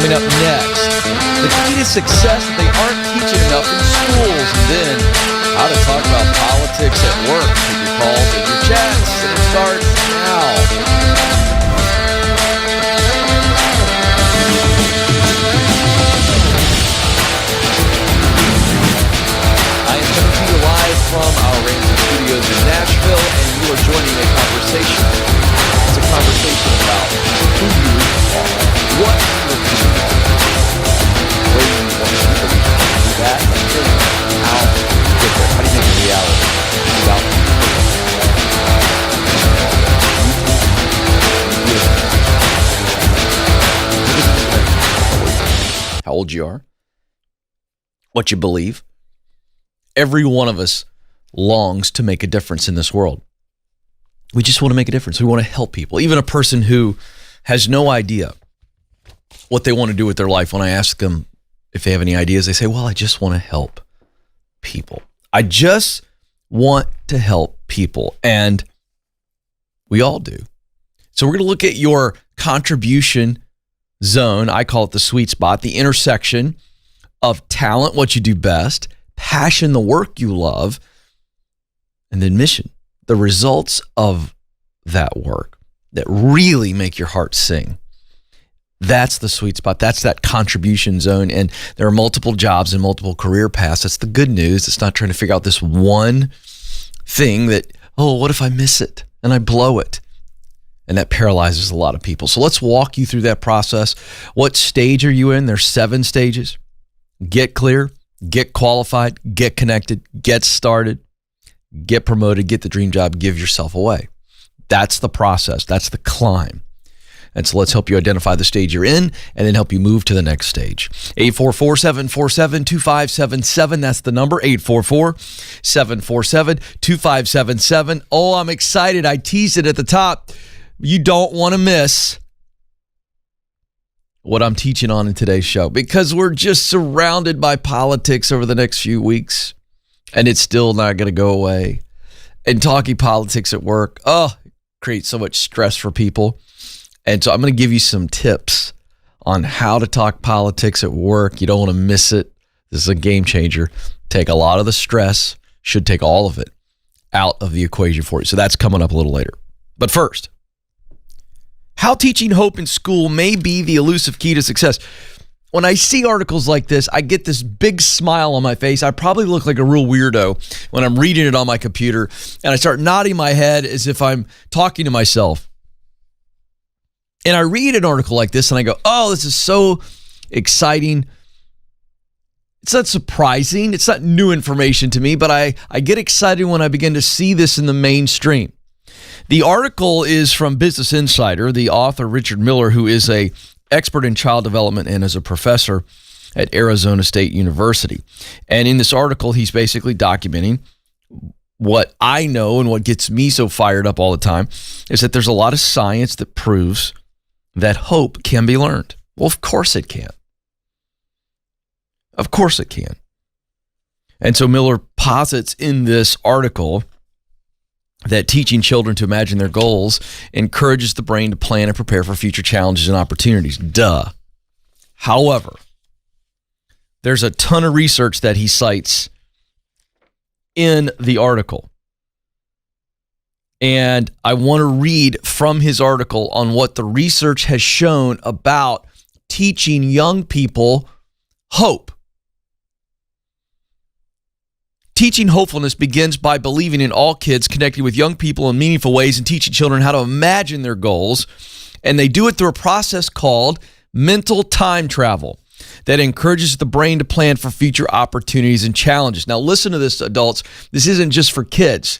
Coming up next, the key to success that they aren't teaching enough in schools. And then how to talk about politics at work. Take your calls and your chats. And it starts now. From our Ramsey Studios in Nashville, and you are joining a conversation. It's a conversation about who you are, what you are doing, where you want to do that, and then how to get there. How do you make it reality? How old you are, what you believe. Every one of us longs to make a difference in this world. We just want to make a difference. We want to help people. Even a person who has no idea what they want to do with their life, when I ask them if they have any ideas, they say, well, I just want to help people. I just want to help people. And we all do. So we're going to look at your contribution zone. I call it the sweet spot, the intersection of talent, what you do best, passion, the work you love, and then mission, the results of that work that really make your heart sing. That's the sweet spot. That's that contribution zone. And there are multiple jobs and multiple career paths. That's the good news. It's not trying to figure out this one thing that, oh, what if I miss it and I blow it? And that paralyzes a lot of people. So let's walk you through that process. What stage are you in? There's 7 stages. Get clear, get qualified, get connected, get started, get promoted, get the dream job, give yourself away. That's the process. That's the climb. And so let's help you identify the stage you're in and then help you move to the next stage. 844-747-2577. That's the number, 844-747-2577. Oh, I'm excited. I teased it at the top. You don't want to miss what I'm teaching on in today's show, because we're just surrounded by politics over the next few weeks, and it's still not going to go away. And talking politics at work, it creates so much stress for people. And so I'm going to give you some tips on how to talk politics at work. You don't want to miss it. This is a game changer. Take a lot of the stress, should take all of it out of the equation for you. So that's coming up a little later. But first, how teaching hope in school may be the elusive key to success. When I see articles like this, I get this big smile on my face. I probably look like a real weirdo when I'm reading it on my computer, and I start nodding my head as if I'm talking to myself. And I read an article like this and I go, oh, this is so exciting. It's not surprising. It's not new information to me, but I get excited when I begin to see this in the mainstream. The article is from Business Insider. The author, Richard Miller, who is an expert in child development and is a professor at Arizona State University. And in this article, he's basically documenting what I know, and what gets me so fired up all the time is that there's a lot of science that proves that hope can be learned. Well, of course it can. Of course it can. And so Miller posits in this article that teaching children to imagine their goals encourages the brain to plan and prepare for future challenges and opportunities. Duh. However, there's a ton of research that he cites in the article. And I want to read from his article on what the research has shown about teaching young people hope. Teaching hopefulness begins by believing in all kids, connecting with young people in meaningful ways, and teaching children how to imagine their goals. And they do it through a process called mental time travel that encourages the brain to plan for future opportunities and challenges. Now, listen to this, adults. This isn't just for kids.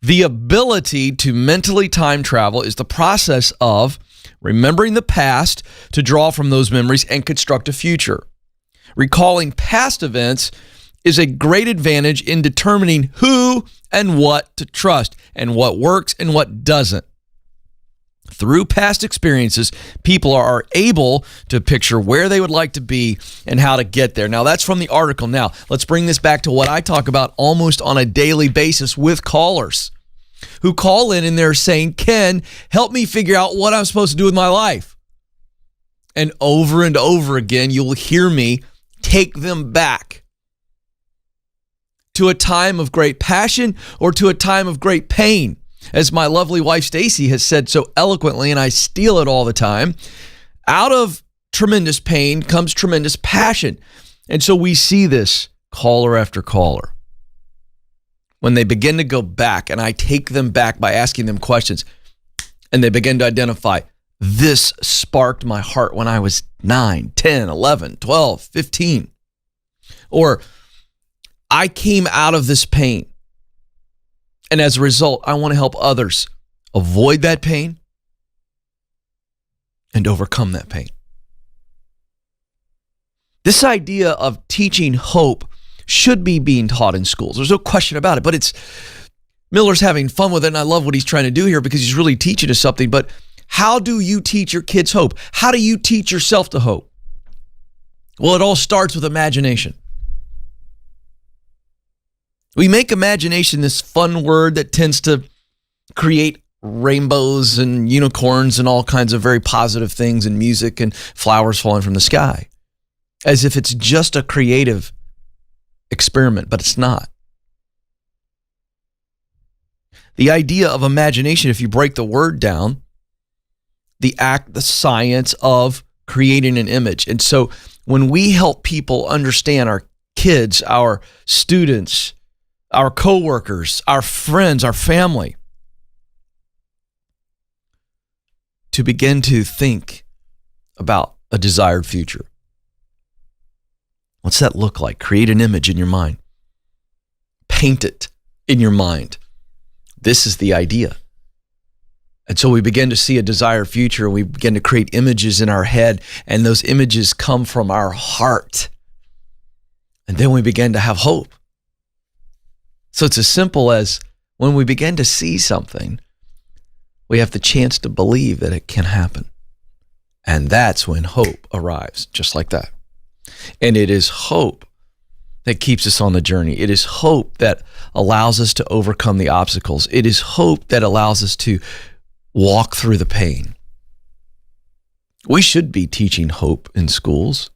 The ability to mentally time travel is the process of remembering the past to draw from those memories and construct a future. Recalling past events is a great advantage in determining who and what to trust and what works and what doesn't. Through past experiences, people are able to picture where they would like to be and how to get there. Now, that's from the article. Now, let's bring this back to what I talk about almost on a daily basis with callers who call in and they're saying, Ken, help me figure out what I'm supposed to do with my life. and over again, you'll hear me take them back to a time of great passion or to a time of great pain. As my lovely wife Stacy has said so eloquently, and I steal it all the time, out of tremendous pain comes tremendous passion. And so we see this caller after caller. When they begin to go back, and I take them back by asking them questions, and they begin to identify, this sparked my heart when I was 9, 10, 11, 12, 15. Or I came out of this pain, and as a result, I want to help others avoid that pain and overcome that pain. This idea of teaching hope should be being taught in schools. There's no question about it, but Miller's having fun with it, and I love what he's trying to do here because he's really teaching us something. But how do you teach your kids hope? How do you teach yourself to hope? Well, it all starts with imagination. We make imagination this fun word that tends to create rainbows and unicorns and all kinds of very positive things and music and flowers falling from the sky, as if it's just a creative experiment, but it's not. The idea of imagination, if you break the word down, the science of creating an image. And so when we help people understand, our kids, our students, our coworkers, our friends, our family, to begin to think about a desired future. What's that look like? Create an image in your mind. Paint it in your mind. This is the idea. And so we begin to see a desired future. We begin to create images in our head, and those images come from our heart. And then we begin to have hope. So it's as simple as when we begin to see something, we have the chance to believe that it can happen. And that's when hope arrives, just like that. And it is hope that keeps us on the journey. It is hope that allows us to overcome the obstacles. It is hope that allows us to walk through the pain. We should be teaching hope in schools.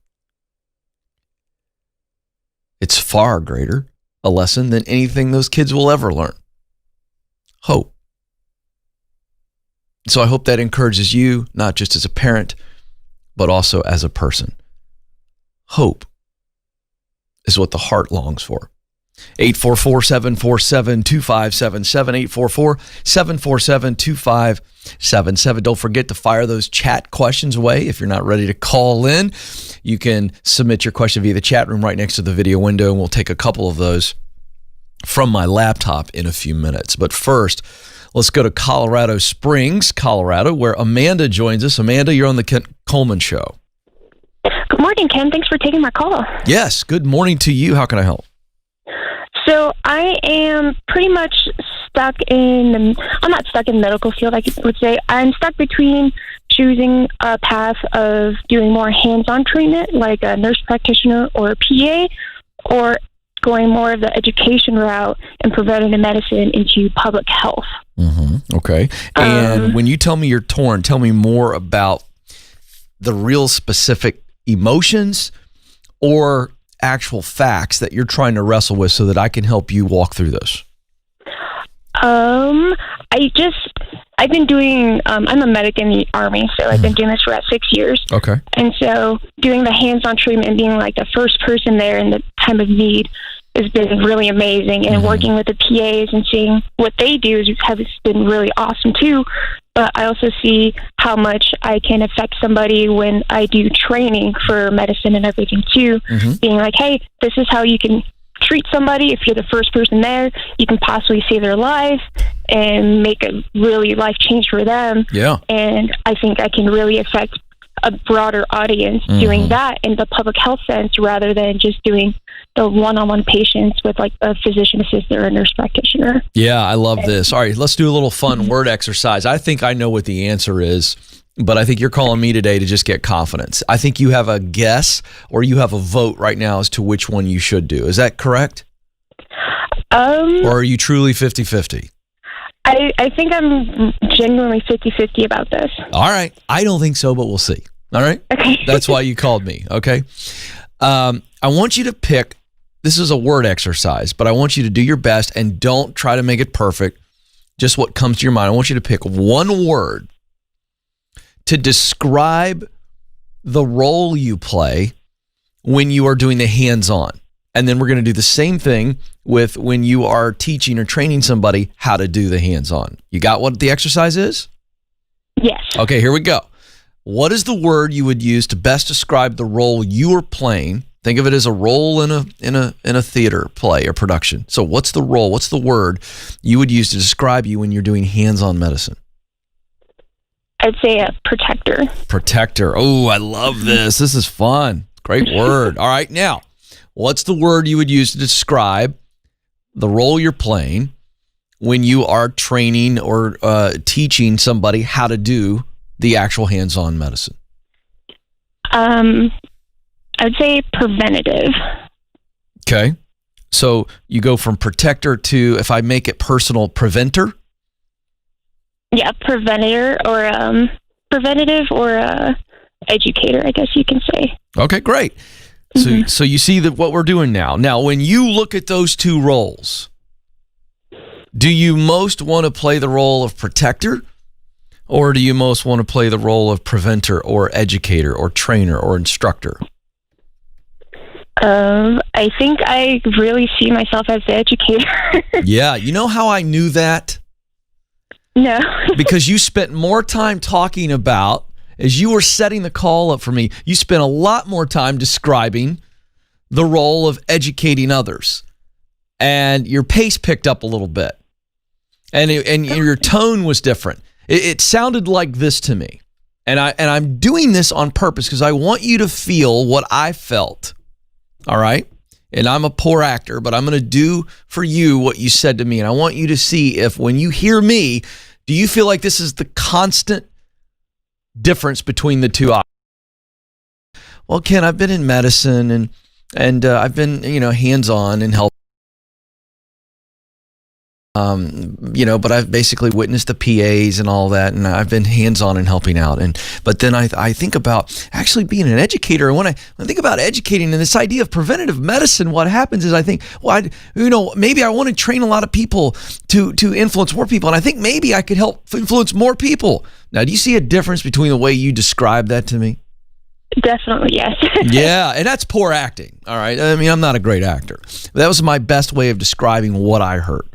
It's far greater a lesson than anything those kids will ever learn. Hope. So I hope that encourages you, not just as a parent, but also as a person. Hope is what the heart longs for. 844-747-2577, 844-747-2577. Don't forget to fire those chat questions away. If you're not ready to call in, you can submit your question via the chat room right next to the video window, and we'll take a couple of those from my laptop in a few minutes. But first, let's go to Colorado Springs, Colorado, where Amanda joins us. Amanda, you're on the Ken Coleman Show. Good morning, Ken. Thanks for taking my call. Yes, good morning to you. How can I help? So I am pretty much stuck I'm not stuck in the medical field, I would say. I'm stuck between choosing a path of doing more hands-on treatment, like a nurse practitioner or a PA, or going more of the education route and preventative medicine into public health. Mm-hmm. Okay. And when you tell me you're torn, tell me more about the real specific emotions or actual facts that you're trying to wrestle with so that I can help you walk through this. I've been doing, I'm a medic in the Army, so I've been doing this for about 6 years. Okay. And so doing the hands-on treatment and being like the first person there in the time of need has been really amazing. And working with the PAs and seeing what they do has been really awesome too. But I also see how much I can affect somebody when I do training for medicine and everything too. Being like, hey, this is how you can treat somebody. If you're the first person there, you can possibly save their life and make a really life change for them. Yeah. And I think I can really affect a broader audience doing that in the public health sense rather than just doing the one-on-one patients with like a physician assistant or a nurse practitioner. Yeah, I love this. All right, let's do a little fun word exercise. I think I know what the answer is, but I think you're calling me today to just get confidence. I think you have a guess or you have a vote right now as to which one you should do. Is that correct? Or are you truly 50-50? I think I'm genuinely 50-50 about this. All right. I don't think so, but we'll see. All right? Okay. That's why you called me, okay? I want you to pick, this is a word exercise, but I want you to do your best and don't try to make it perfect, just what comes to your mind. I want you to pick one word to describe the role you play when you are doing the hands-on. And then we're going to do the same thing with when you are teaching or training somebody how to do the hands-on. You got what the exercise is? Yes. Okay, here we go. What is the word you would use to best describe the role you are playing? Think of it as a role in a theater play or production. So what's the role? What's the word you would use to describe you when you're doing hands-on medicine? I'd say a protector. Protector. Oh, I love this. This is fun. Great word. All right, now, what's the word you would use to describe the role you're playing when you are training or teaching somebody how to do the actual hands-on medicine? I'd say preventative. Okay. So you go from protector to, if I make it personal, preventer? Yeah, preventative or educator, I guess you can say. Okay, great. So you see that what we're doing now. Now, when you look at those two roles, do you most want to play the role of protector, or do you most want to play the role of preventer or educator or trainer or instructor? I think I really see myself as the educator. Yeah, you know how I knew that? No. Because you spent more time talking about, as you were setting the call up for me, you spent a lot more time describing the role of educating others. And your pace picked up a little bit. And your tone was different. It sounded like this to me. And I'm doing this on purpose because I want you to feel what I felt. All right? And I'm a poor actor, but I'm going to do for you what you said to me. And I want you to see if when you hear me, do you feel like this is the constant difference between the two options? Well, Ken, I've been in medicine and I've been, hands-on and help. But I've basically witnessed the PAs and all that, and I've been hands-on and helping out. But then I think about actually being an educator, and when I think about educating and this idea of preventative medicine, what happens is I think, well, maybe I want to train a lot of people to influence more people, and I think maybe I could help influence more people. Now, do you see a difference between the way you describe that to me? Definitely, yes. Yeah, and that's poor acting, all right? I mean, I'm not a great actor. But that was my best way of describing what I heard.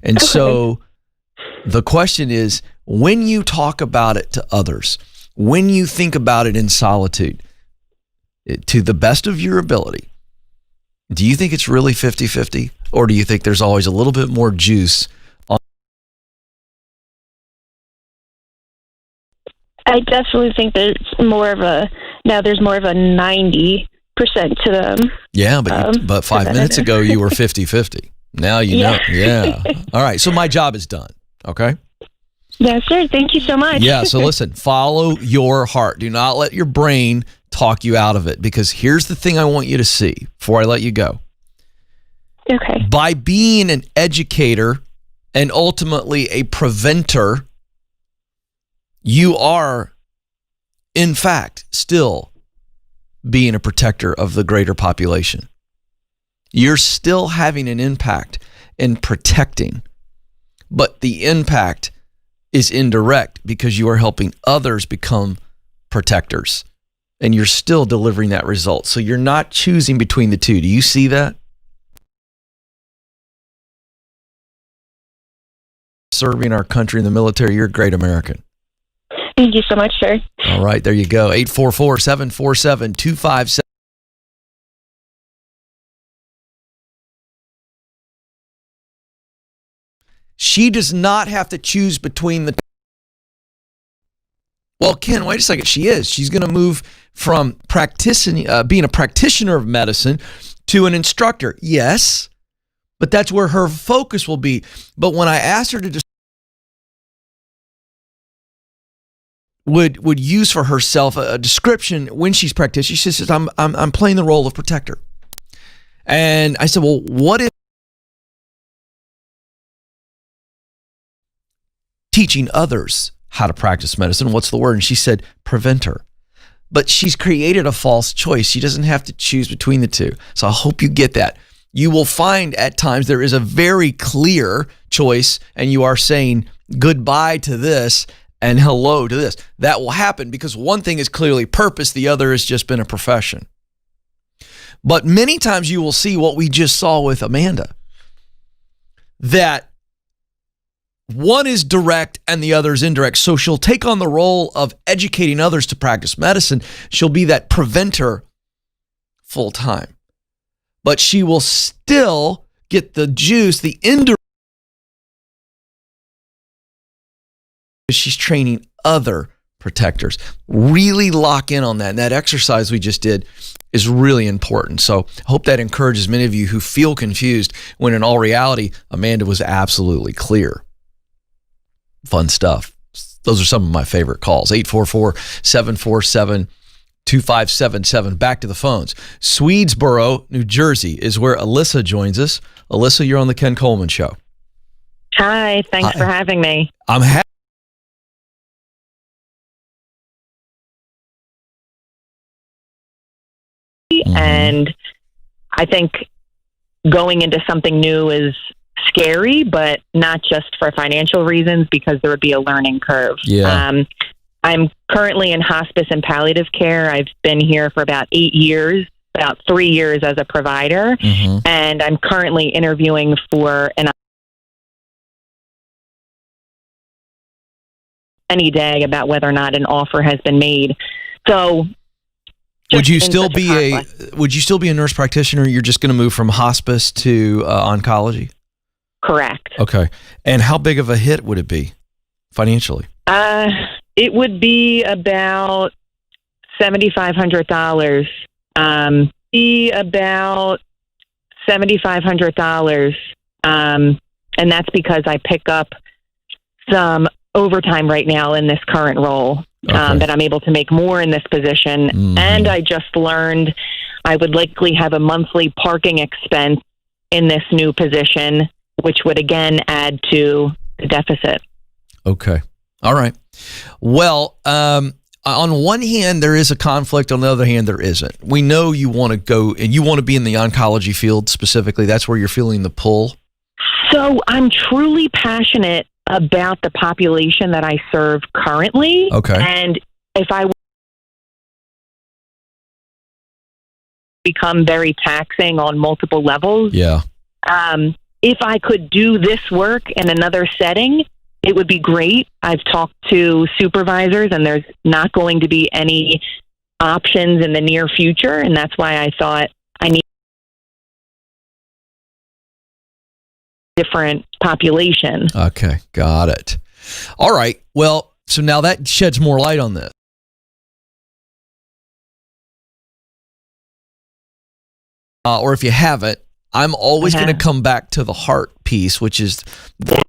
And so the question is, when you talk about it to others, when you think about it in solitude, to the best of your ability, do you think it's really 50-50? Or do you think there's always a little bit more juice on? I definitely think there's more of a 90% to them. Yeah, but 5 minutes ago you were 50-50. Now you know. Yeah. All right. So my job is done. Okay. Yes, sir. Thank you so much. Yeah. So listen, follow your heart. Do not let your brain talk you out of it, because here's the thing I want you to see before I let you go. Okay. By being an educator and ultimately a preventer, you are, in fact, still being a protector of the greater population. You're still having an impact in protecting, but the impact is indirect because you are helping others become protectors, and you're still delivering that result. So you're not choosing between the two. Do you see that? Serving our country in the military, you're a great American. Thank you so much, sir. All right, there you go. 844-747-2577. She does not have to choose between the. Well, Ken, wait a second. She is. She's going to move from being a practitioner of medicine to an instructor. Yes, but that's where her focus will be. But when I asked her to would use for herself a description when she's practicing, she says, "I'm playing the role of protector." And I said, "Well, what if teaching others how to practice medicine? What's the word?" And she said, preventer. but she's created a false choice. She doesn't have to choose between the two. So I hope you get that. You will find at times there is a very clear choice, and you are saying goodbye to this and hello to this. That will happen because one thing is clearly purpose, the other has just been a profession. But many times you will see what we just saw with Amanda, that one is direct and the other is indirect. So she'll take on the role of educating others to practice medicine. She'll be that preventer full time. But she will still get the juice, the indirect. She's training other protectors. Really lock in on that. And that exercise we just did is really important. So I hope that encourages many of you who feel confused when in all reality, Amanda was absolutely clear. Fun stuff. Those are some of my favorite calls. 844-747-2577. Back to the phones. Swedesboro, New Jersey is where Alyssa joins us. Alyssa, you're on the Ken Coleman Show. Hi, thanks for having me. I'm happy. And I think going into something new is scary, but not just for financial reasons, because there would be a learning curve. Yeah. I'm currently in hospice and palliative care. I've been here for about 8 years, about 3 years as a provider, and I'm currently interviewing for any day about whether or not an offer has been made. So would you still be a nurse practitioner? You're just going to move from hospice to oncology? Correct. Okay. And how big of a hit would it be financially? It would be about $7,500. $7,500. And that's because I pick up some overtime right now in this current role. Okay. That I'm able to make more in this position. And I just learned I would likely have a monthly parking expense in this new position, which would again add to the deficit. Okay. All right. Well, on one hand, there is a conflict. On the other hand, there isn't. We know you want to go and you want to be in the oncology field specifically. That's where you're feeling the pull. So I'm truly passionate about the population that I serve currently. Okay. And if I become very taxing on multiple levels, yeah. If I could do this work in another setting, it would be great. I've talked to supervisors and there's not going to be any options in the near future. And that's why I thought I need different population. Okay, got it. All right. Well, so now that sheds more light on this. Or if you haven't, I'm always going to come back to the heart piece, which is the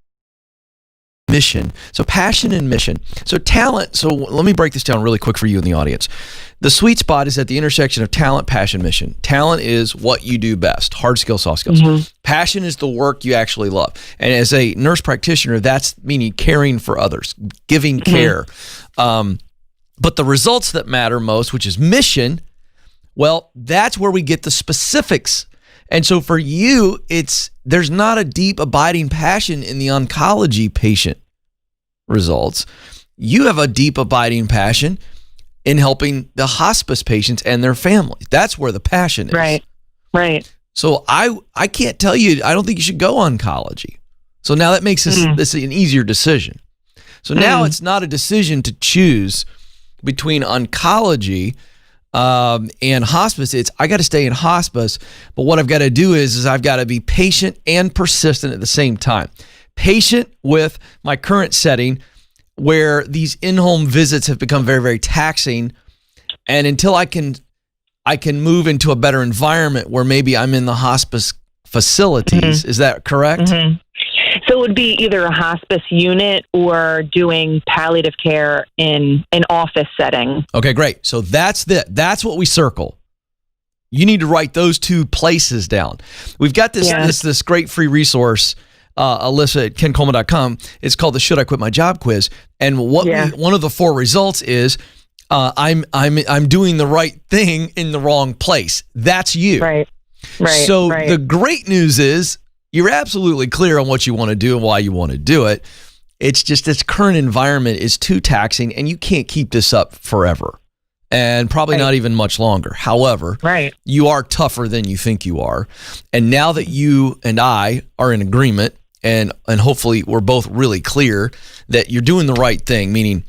mission. So passion and mission. So talent. So let me break this down really quick for you in the audience. The sweet spot is at the intersection of talent, passion, mission. Talent is what you do best, hard skills, soft skills. Passion is the work you actually love. And as a nurse practitioner, that's meaning caring for others, giving care. But the results that matter most, which is mission, well, that's where we get the specifics. And so for you, there's not a deep abiding passion in the oncology patient results. You have a deep abiding passion in helping the hospice patients and their families. That's where the passion is. Right. So I can't tell you, I don't think you should go oncology. So now that makes this an easier decision. So now it's not a decision to choose between oncology and hospice. It's I got to stay in hospice, but what I've got to do is I've got to be patient and persistent at the same time. Patient with my current setting where these in-home visits have become very, very taxing, and until I can move into a better environment where maybe I'm in the hospice facilities. Is that correct? So it would be either a hospice unit or doing palliative care in an office setting. Okay, great. So that's what we circle. You need to write those two places down. We've got this great free resource, Alyssa at kencoleman.com. It's called the Should I Quit My Job quiz. And one of the 4 results is I'm doing the right thing in the wrong place. That's you. Right. So the great news is you're absolutely clear on what you want to do and why you want to do it. It's just this current environment is too taxing, and you can't keep this up forever, and probably not even much longer. However, you are tougher than you think you are, and now that you and I are in agreement, and hopefully we're both really clear that you're doing the right thing, meaning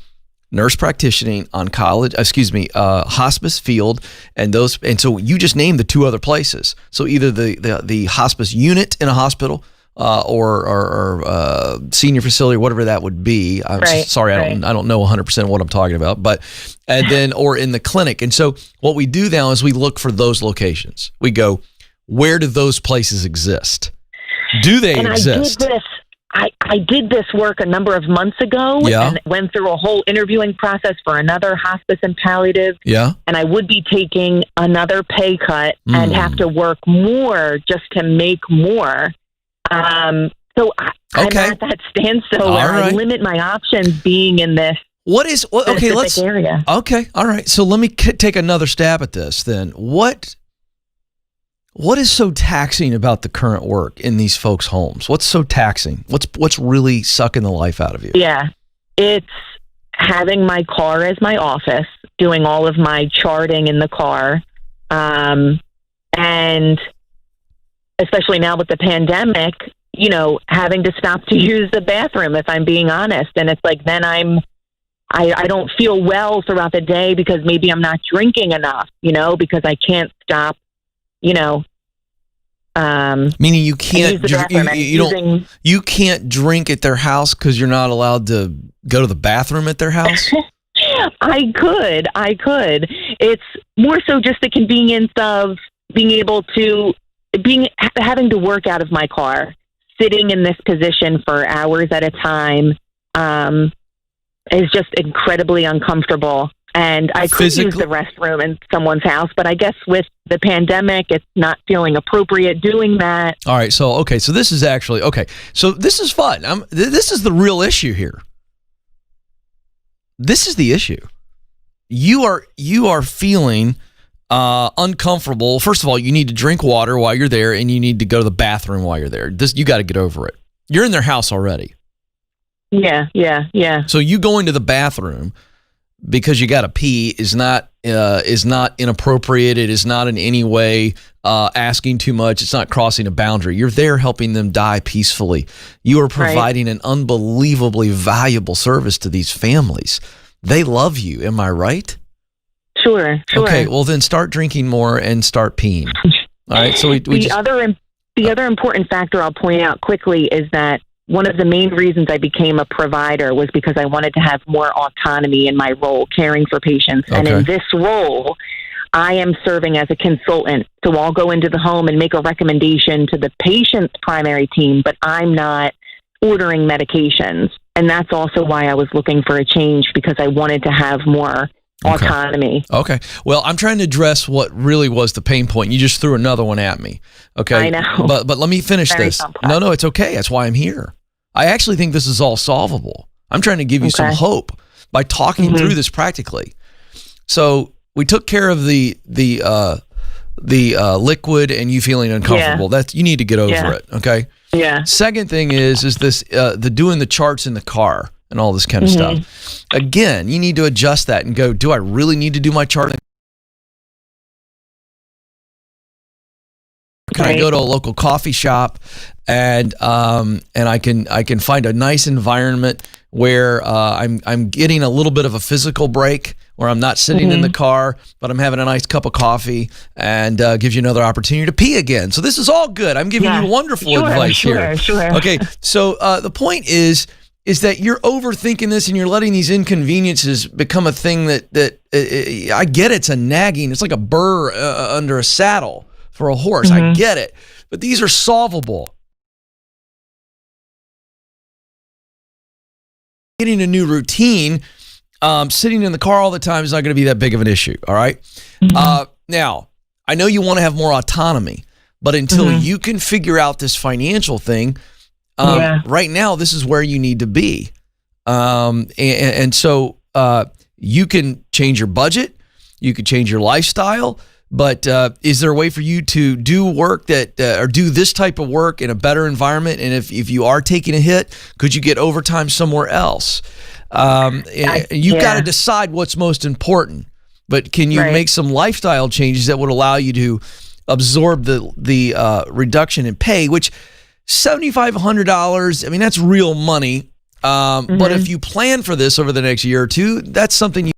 nurse practitioning on hospice field, and so you just named the two other places. So either the hospice unit in a hospital, or senior facility, whatever that would be. I'm sorry, I don't know 100% what I'm talking about, and then or in the clinic. And so what we do now is we look for those locations. We go, where do those places exist? Do they exist? I did this work a number of months ago and went through a whole interviewing process for another hospice and palliative. Yeah. And I would be taking another pay cut and have to work more just to make more. So I'm at that standstill where I limit my options being in this specific area. Okay, all right. So let me take another stab at this then. What is so taxing about the current work in these folks' homes? What's so taxing? What's really sucking the life out of you? Yeah, it's having my car as my office, doing all of my charting in the car, and especially now with the pandemic, having to stop to use the bathroom, if I'm being honest. And it's like, then I don't feel well throughout the day because maybe I'm not drinking enough, because I can't stop, meaning you can't, you can't drink at their house because you're not allowed to go to the bathroom at their house? I could. It's more so just the convenience of being able to, having to work out of my car, sitting in this position for hours at a time, is just incredibly uncomfortable. And I could use the restroom in someone's house, but I guess with the pandemic, it's not feeling appropriate doing that. All right. So this is actually, so this is fun. This is the real issue here. This is the issue. You are feeling uncomfortable. First of all, you need to drink water while you're there, and you need to go to the bathroom while you're there. You got to get over it. You're in their house already. Yeah. So you going to the bathroom because you got to pee is not inappropriate. It is not in any way asking too much. It's not crossing a boundary. You're there helping them die peacefully. You are providing an unbelievably valuable service to these families. They love you. Am I right? Sure. Okay, well then start drinking more and start peeing. All right. So the other important factor I'll point out quickly is that one of the main reasons I became a provider was because I wanted to have more autonomy in my role caring for patients. Okay. And in this role, I am serving as a consultant. So I'll go into the home and make a recommendation to the patient's primary team, but I'm not ordering medications. And that's also why I was looking for a change, because I wanted to have more autonomy. Okay. Well, I'm trying to address what really was the pain point. You just threw another one at me. Okay. I know. But let me finish this. Complex. No, it's okay. That's why I'm here. I actually think this is all solvable. I'm trying to give you some hope by talking through this practically. So we took care of the liquid and you feeling uncomfortable. That's, you need to get over it. Okay. Yeah. Second thing is this the doing the charts in the car and all this kind of stuff. Again, you need to adjust that and go, do I really need to do my chart? Can I go to a local coffee shop and I can find a nice environment where I'm getting a little bit of a physical break, where I'm not sitting in the car, but I'm having a nice cup of coffee, and gives you another opportunity to pee again. So this is all good. I'm giving you wonderful advice here. Sure. Okay, so the point is that you're overthinking this and you're letting these inconveniences become a thing that I get it's a nagging. It's like a burr under a saddle for a horse. I get it. But these are solvable. Getting a new routine, sitting in the car all the time is not going to be that big of an issue, all right? Now, I know you want to have more autonomy, but until you can figure out this financial thing, right now, this is where you need to be. And so You can change your budget. You can change your lifestyle. But is there a way for you to do work that or do this type of work in a better environment? And if you are taking a hit, could you get overtime somewhere else? You've got to decide what's most important. But can you make some lifestyle changes that would allow you to absorb the reduction in pay, which $7,500, I mean, that's real money. But if you plan for this over the next year or two, that's something you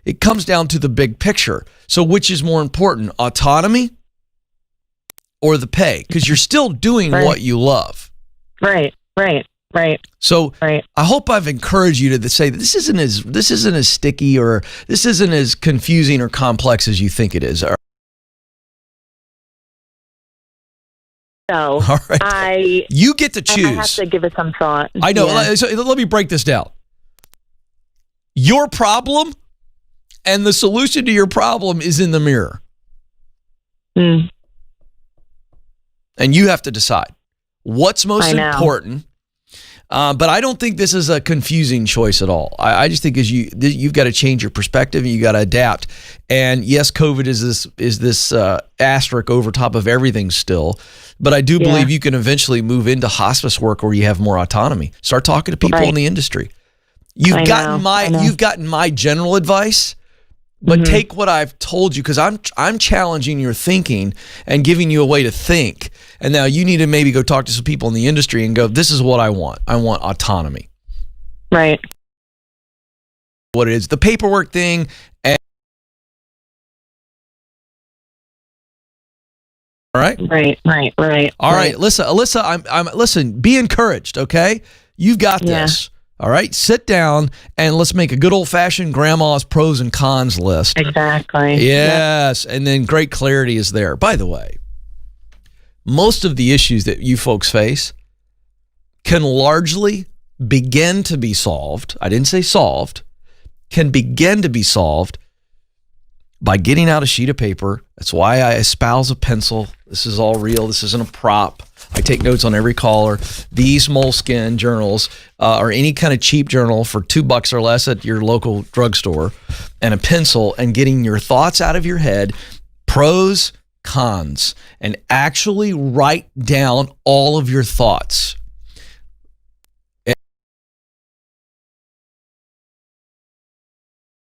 it comes down to the big picture. So which is more important, autonomy or the pay? Because you're still doing what you love. Right. So I hope I've encouraged you to say that this isn't as sticky or this isn't as confusing or complex as you think it is. So all right. You get to choose. I have to give it some thought. I know. Yeah. So let me break this down. Your problem and the solution to your problem is in the mirror. And you have to decide what's most important. But I don't think this is a confusing choice at all. I just think you've got to change your perspective and you got to adapt. And yes, COVID is this asterisk over top of everything still. But I do believe you can eventually move into hospice work where you have more autonomy. Start talking to people in the industry. You've gotten my general advice. But take what I've told you, because I'm challenging your thinking and giving you a way to think. And now you need to maybe go talk to some people in the industry and go, this is what I want. I want autonomy. Right. What it is, the paperwork thing. All right? Right. All right, Alyssa, listen, be encouraged, okay? You've got this. All right, sit down and let's make a good old-fashioned grandma's pros and cons list. Exactly. Yes, and then great clarity is there. By the way, most of the issues that you folks face can largely begin to be solved. I didn't say solved. Can begin to be solved by getting out a sheet of paper. That's why I espouse a pencil. This is all real. This isn't a prop. I take notes on every caller. These Moleskine journals or any kind of cheap journal for $2 or less at your local drugstore, and a pencil, and getting your thoughts out of your head, pros, cons, and actually write down all of your thoughts.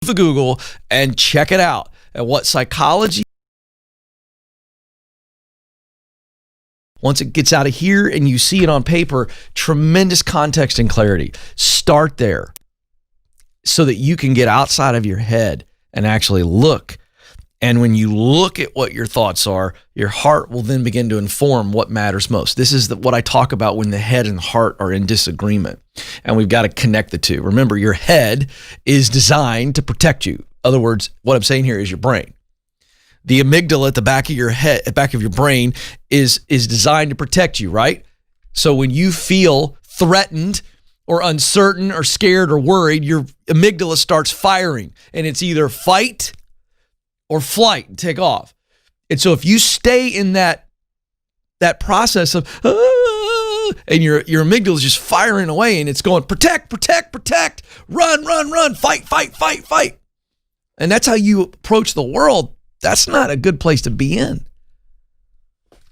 To Google and check it out and what psychology. Once it gets out of here and you see it on paper, tremendous context and clarity. Start there so that you can get outside of your head and actually look. And when you look at what your thoughts are, your heart will then begin to inform what matters most. This is what I talk about when the head and heart are in disagreement. And we've got to connect the two. Remember, your head is designed to protect you. In other words, what I'm saying here is your brain. The amygdala at the back of your head, at back of your brain, is designed to protect you, right? So when you feel threatened or uncertain or scared or worried, your amygdala starts firing, and it's either fight or flight and take off. And so if you stay in that process of and your amygdala is just firing away and it's going protect, run, fight. And that's how you approach the world. That's not a good place to be in.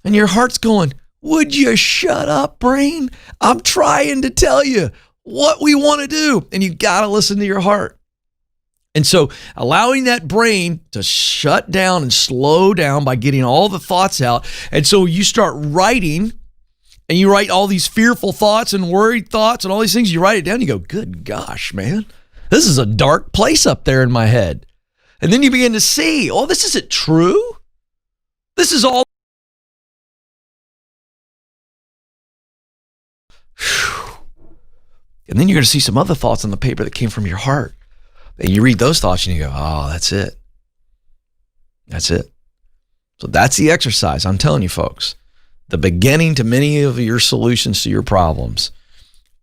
And your heart's going, would you shut up, brain? I'm trying to tell you what we want to do. And you got to listen to your heart. And so allowing that brain to shut down and slow down by getting all the thoughts out. And so you start writing, and you write all these fearful thoughts and worried thoughts and all these things. You write it down. You go, good gosh, man, this is a dark place up there in my head. And then you begin to see, oh, this isn't true. This is all. Whew. And then you're going to see some other thoughts on the paper that came from your heart. And you read those thoughts and you go, oh, that's it. That's it. So that's the exercise. I'm telling you, folks, the beginning to many of your solutions to your problems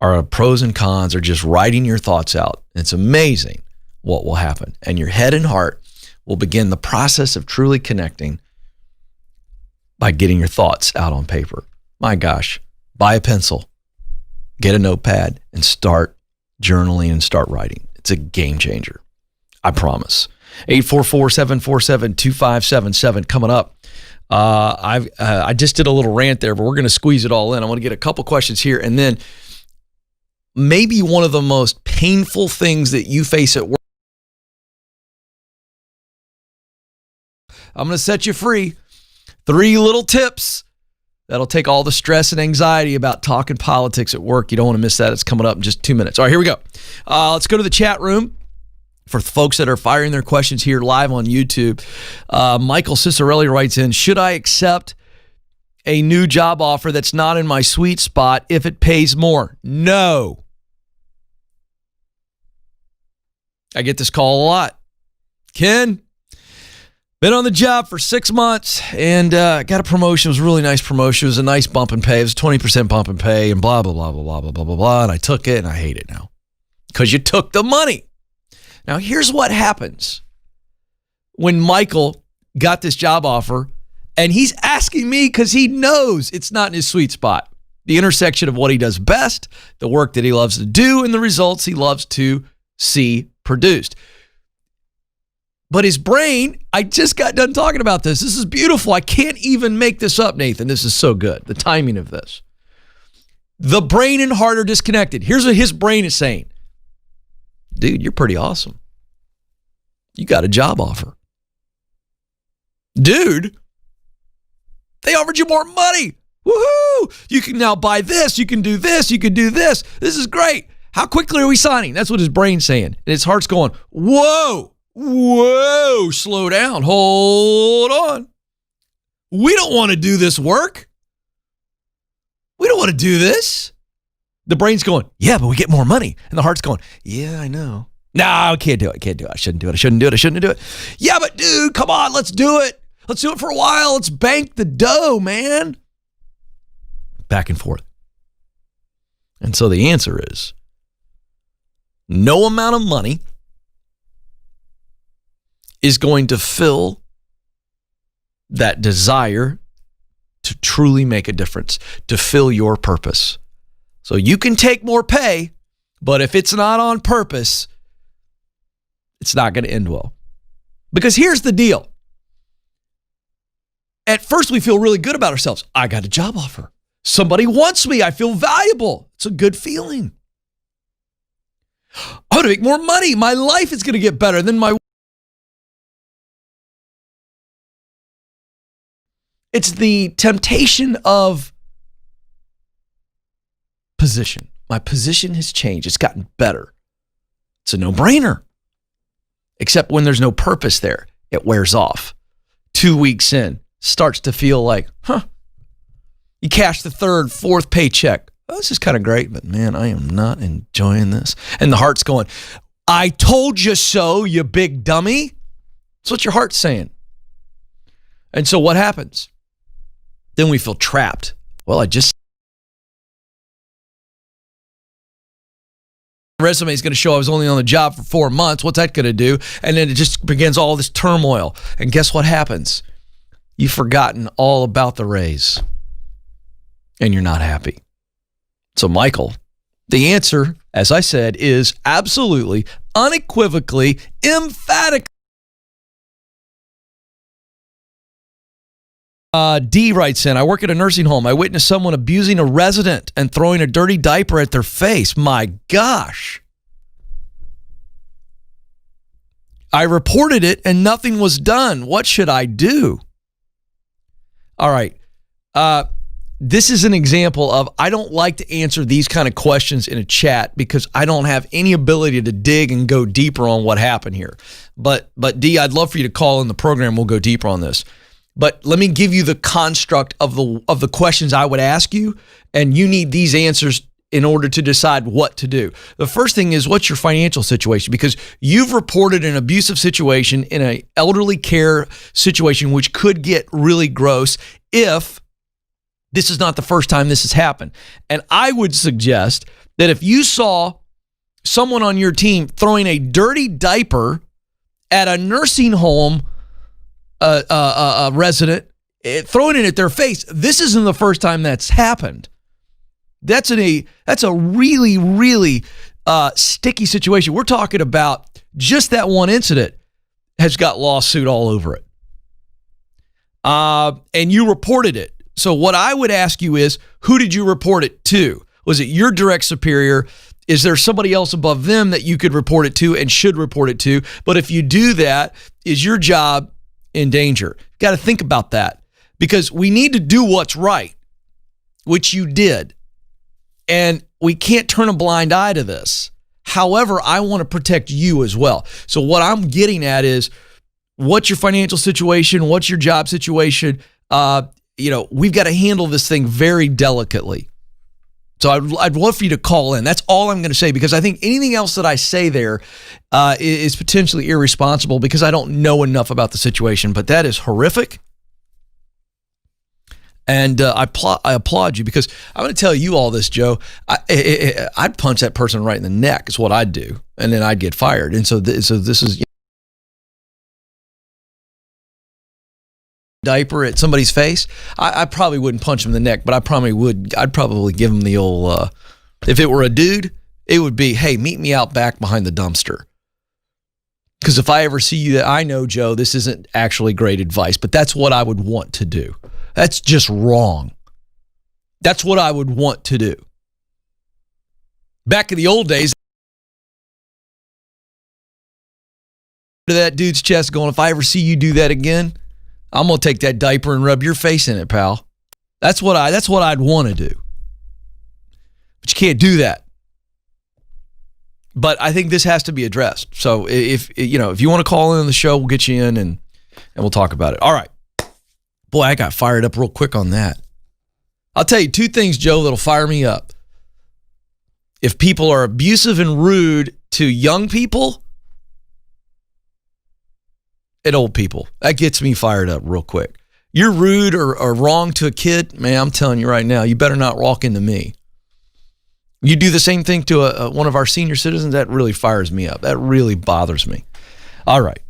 are pros and cons, or just writing your thoughts out. It's amazing what will happen. And your head and heart will begin the process of truly connecting by getting your thoughts out on paper. My gosh, buy a pencil, get a notepad, and start journaling and start writing. It's a game changer. I promise. 844-747-2577 coming up. I just did a little rant there, but we're going to squeeze it all in. I want to get a couple questions here, and then maybe one of the most painful things that you face at work. I'm going to set you free. 3 little tips that'll take all the stress and anxiety about talking politics at work. You don't want to miss that. It's coming up in just 2 minutes. All right, here we go. Let's go to the chat room. For folks that are firing their questions here live on YouTube, Michael Cicerelli writes in, should I accept a new job offer that's not in my sweet spot if it pays more? No. I get this call a lot. Ken, been on the job for 6 months and got a promotion. It was a really nice promotion. It was a nice bump in pay. It was a 20% bump in pay and blah, blah, blah, blah, blah, blah, blah, blah, blah. And I took it and I hate it now because you took the money. Now, here's what happens when Michael got this job offer, and he's asking me because he knows it's not in his sweet spot. The intersection of what he does best, the work that he loves to do, and the results he loves to see produced. But his brain, I just got done talking about this. This is beautiful. I can't even make this up, Nathan. This is so good. The timing of this. The brain and heart are disconnected. Here's what his brain is saying. Dude, you're pretty awesome. You got a job offer. Dude, they offered you more money. Woohoo! You can now buy this. You can do this. You can do this. This is great. How quickly are we signing? That's what his brain's saying. And his heart's going, whoa, slow down. Hold on. We don't want to do this work. We don't want to do this. The brain's going, yeah, but we get more money. And the heart's going, yeah, I know. No, I can't do it. I shouldn't do it. Yeah, but dude, come on, let's do it. Let's do it for a while. Let's bank the dough, man. Back and forth. And so the answer is no amount of money is going to fill that desire to truly make a difference, to fill your purpose. So you can take more pay, but if it's not on purpose, it's not going to end well. Because here's the deal. At first, we feel really good about ourselves. I got a job offer. Somebody wants me. I feel valuable. It's a good feeling. I'm going to make more money. My life is going to get better. It's the temptation of position. My position has changed. It's gotten better. It's a no-brainer. Except when there's no purpose there, it wears off. 2 weeks in, starts to feel like, you cash the 3rd, 4th paycheck. Oh, this is kind of great, but man, I am not enjoying this. And the heart's going, I told you so, you big dummy. That's what your heart's saying. And so what happens? Then we feel trapped. Well, resume is going to show I was only on the job for 4 months. What's that going to do? And then it just begins all this turmoil. And guess what happens? You've forgotten all about the raise. And you're not happy. So, Michael, the answer, as I said, is absolutely, unequivocally, emphatically. D writes in, I work at a nursing home. I witnessed someone abusing a resident and throwing a dirty diaper at their face. My gosh. I reported it and nothing was done. What should I do? All right. This is an example of, I don't like to answer these kind of questions in a chat because I don't have any ability to dig and go deeper on what happened here. But D, I'd love for you to call in the program. We'll go deeper on this. But let me give you the construct of the questions I would ask you, and you need these answers in order to decide what to do. The first thing is, what's your financial situation? Because you've reported an abusive situation in an elderly care situation, which could get really gross if this is not the first time this has happened. And I would suggest that if you saw someone on your team throwing a dirty diaper at a nursing home a resident throwing it at their face. This isn't the first time that's happened. That's a really, really sticky situation. We're talking about just that one incident has got lawsuit all over it. And you reported it. So what I would ask you is, who did you report it to? Was it your direct superior? Is there somebody else above them that you could report it to and should report it to? But if you do that, is your job in danger? Got to think about that, because we need to do what's right, which you did. And we can't turn a blind eye to this. However, I want to protect you as well. So what I'm getting at is, what's your financial situation? What's your job situation? We've got to handle this thing very delicately. So I'd love for you to call in. That's all I'm going to say, because I think anything else that I say there is potentially irresponsible, because I don't know enough about the situation. But that is horrific. And I applaud you, because I'm going to tell you all this, Joe. I'd punch that person right in the neck is what I'd do, and then I'd get fired. And so this is diaper at somebody's face. I probably wouldn't punch him in the neck, but I'd probably give him the old, if it were a dude, it would be, hey, meet me out back behind the dumpster. Because if I ever see you, I know, Joe, this isn't actually great advice, but that's what I would want to do. That's just wrong. That's what I would want to do. Back in the old days, to that dude's chest going, if I ever see you do that again, I'm going to take that diaper and rub your face in it, pal. That's what I'd want to do. But you can't do that. But I think this has to be addressed. So if you want to call in on the show, we'll get you in and we'll talk about it. All right. Boy, I got fired up real quick on that. I'll tell you two things, Joe, that'll fire me up. If people are abusive and rude to young people and old people, that gets me fired up real quick. You're rude or wrong to a kid, man, I'm telling you right now, you better not walk into me. You do the same thing to one of our senior citizens, that really fires me up. That really bothers me. All right.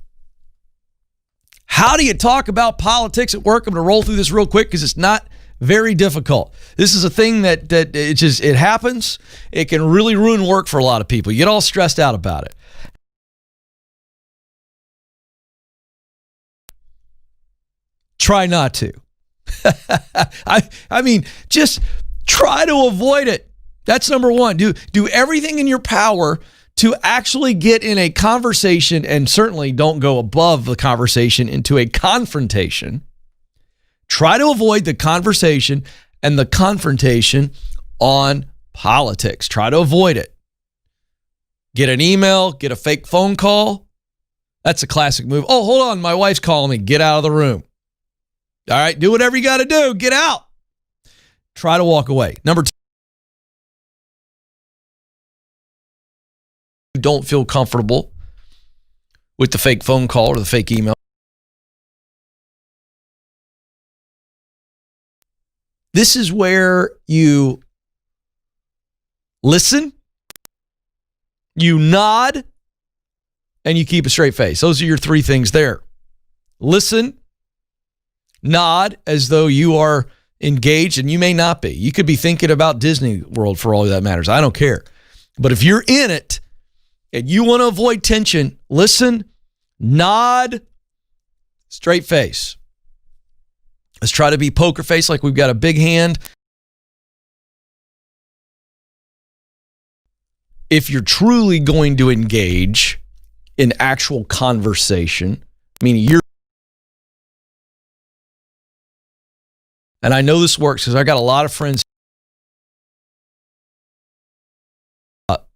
How do you talk about politics at work? I'm going to roll through this real quick because it's not very difficult. This is a thing that it happens. It can really ruin work for a lot of people. You get all stressed out about it. Try not to. I mean, just try to avoid it. That's number one. Do everything in your power to actually get in a conversation, and certainly don't go above the conversation into a confrontation. Try to avoid the conversation and the confrontation on politics. Try to avoid it. Get an email, get a fake phone call. That's a classic move. Oh, hold on, my wife's calling me. Get out of the room. All right, do whatever you got to do. Get out. Try to walk away. Number two, don't feel comfortable with the fake phone call or the fake email. This is where you listen, you nod, and you keep a straight face. Those are your three things there. Listen, nod as though you are engaged, and you may not be. You could be thinking about Disney World for all that matters. I don't care. But if you're in it, and you want to avoid tension, listen, nod, straight face. Let's try to be poker face, like we've got a big hand. If you're truly going to engage in actual conversation, meaning you're, and I know this works because I got a lot of friends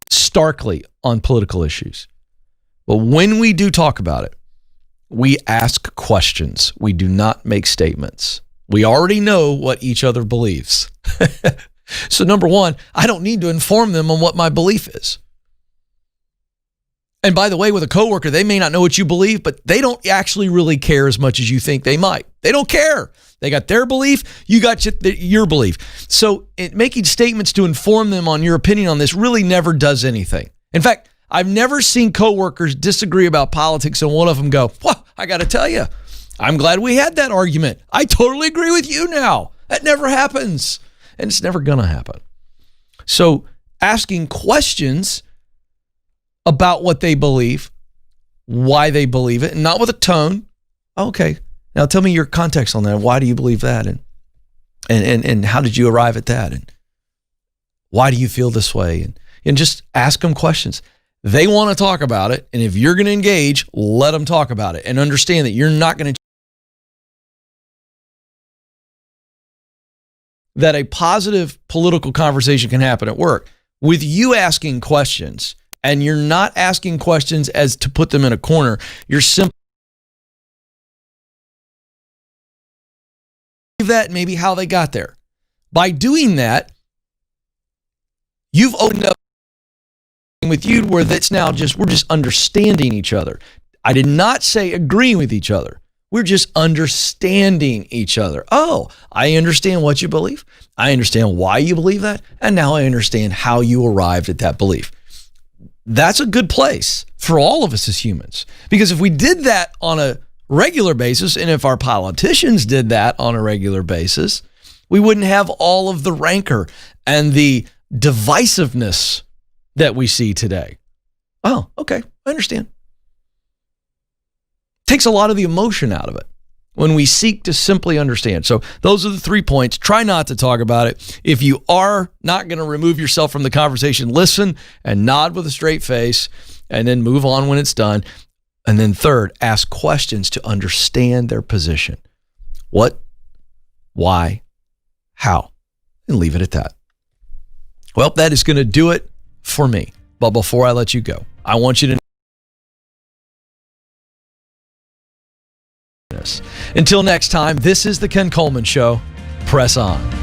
starkly on political issues. But when we do talk about it, we ask questions. We do not make statements. We already know what each other believes. So number one, I don't need to inform them on what my belief is. And by the way, with a coworker, they may not know what you believe, but they don't actually really care as much as you think they might. They don't care. They got their belief, you got your belief. So making statements to inform them on your opinion on this really never does anything. In fact, I've never seen coworkers disagree about politics and one of them go, well, I got to tell you, I'm glad we had that argument. I totally agree with you now. That never happens. And it's never going to happen. So asking questions about what they believe, why they believe it, and not with a tone. Okay, now tell me your context on that. Why do you believe that? And how did you arrive at that? And why do you feel this way? And just ask them questions. They want to talk about it. And if you're going to engage, let them talk about it and understand that you're not going to. That a positive political conversation can happen at work with you asking questions, and you're not asking questions as to put them in a corner. You're simply that maybe how they got there. By doing that, you've opened up with you where that's now we're just understanding each other. I did not say agreeing with each other. We're just understanding each other. Oh, I understand what you believe. I understand why you believe that. And now I understand how you arrived at that belief. That's a good place for all of us as humans. Because if we did that on a regular basis, and if our politicians did that on a regular basis, we wouldn't have all of the rancor and the divisiveness that we see today. Oh, okay, I understand. Takes a lot of the emotion out of it when we seek to simply understand. So those are the 3 points. Try not to talk about it. If you are not going to remove yourself from the conversation, listen and nod with a straight face and then move on when it's done. And then third, ask questions to understand their position. What, why, how, and leave it at that. Well, that is going to do it for me. But before I let you go, I want you to until next time, this is the Ken Coleman Show. Press on.